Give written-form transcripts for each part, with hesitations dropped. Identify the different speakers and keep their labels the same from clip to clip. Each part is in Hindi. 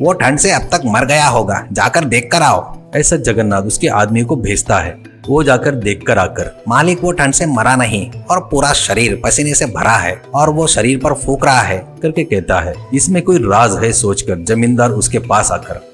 Speaker 1: वो ठंड से अब तक मर गया होगा, जाकर देख कर आओ।
Speaker 2: ऐसा जगन्नाथ उसके आदमी को भेजता है। वो जाकर देखकर आकर,
Speaker 1: मालिक वो ठंड से मरा नहीं और पूरा शरीर पसीने से भरा है और वो शरीर पर फूंक रहा है
Speaker 2: करके कहता है। इसमें कोई राज है सोचकर जमींदार उसके पास आकर,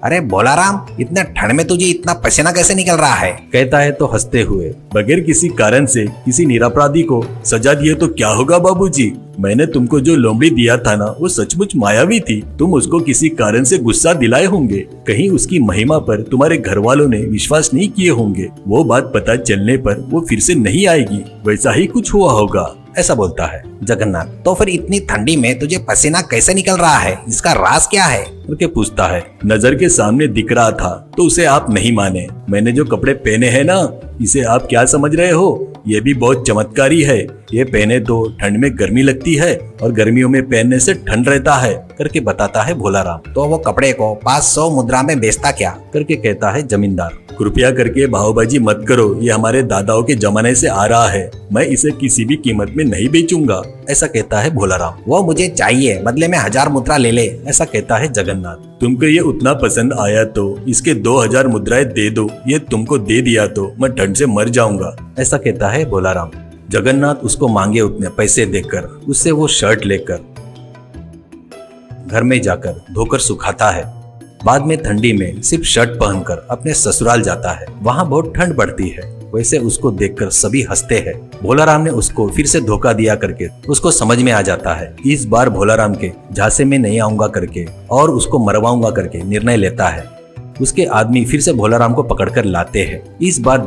Speaker 1: अरे भोलाराम, इतने ठंड में तुझे इतना पसीना कैसे निकल रहा है?
Speaker 2: कहता है तो हंसते हुए,
Speaker 3: बगैर किसी कारण से किसी निरपराधी को सजा दिए तो क्या होगा बाबूजी? मैंने तुमको जो लोमड़ी दिया था ना, वो सचमुच मायावी थी। तुम उसको किसी कारण से गुस्सा दिलाए होंगे। कहीं उसकी महिमा पर तुम्हारे घर वालों ने विश्वास नहीं किए होंगे। वो बात पता चलने पर वो फिर से नहीं आएगी। वैसा ही कुछ हुआ होगा,
Speaker 2: ऐसा बोलता है
Speaker 1: जगन्नाथ। तो फिर इतनी ठंडी में तुझे पसीना कैसे निकल रहा है? इसका राज क्या है?
Speaker 2: करके पूछता है।
Speaker 3: नजर के सामने दिख रहा था तो उसे आप नहीं माने। मैंने जो कपड़े पहने हैं ना, इसे आप क्या समझ रहे हो? ये भी बहुत चमत्कारी है। ये पहने तो ठंड में गर्मी लगती है और गर्मियों में पहनने से ठंड रहता है
Speaker 2: करके बताता है भोलाराम।
Speaker 1: तो वो कपड़े को 500 मुद्रा में बेचता क्या?
Speaker 2: करके कहता है जमींदार।
Speaker 3: कृपया करके भावबाजी मत करो, ये हमारे दादाओं के जमाने से आ रहा है। मैं इसे किसी भी कीमत में नहीं बेचूंगा,
Speaker 2: ऐसा कहता है भोलाराम।
Speaker 1: वो मुझे चाहिए, बदले में 1000 मुद्रा ले ले,
Speaker 2: ऐसा कहता है जगन्नाथ।
Speaker 3: तुमको ये उतना पसंद आया तो इसके 2000 मुद्राएं दे दो। ये तुमको दे दिया तो मैं ठंड से मर जाऊंगा,
Speaker 2: ऐसा कहता है भोलाराम। जगन्नाथ उसको मांगे उतने पैसे देकर उससे वो शर्ट लेकर घर में जाकर धोकर सुखाता है। बाद में ठंडी में सिर्फ शर्ट पहनकर अपने ससुराल जाता है। वहाँ बहुत ठंड पड़ती है। वैसे उसको देखकर सभी हंसते हैं। भोलाराम ने उसको फिर से धोखा दिया करके उसको समझ में आ जाता है। इस बार भोलाराम के झांसे में नहीं आऊंगा करके और उसको मरवाऊंगा करके निर्णय लेता है। उसके आदमी फिर से भोलाराम को पकड़कर लाते हैं। इस बार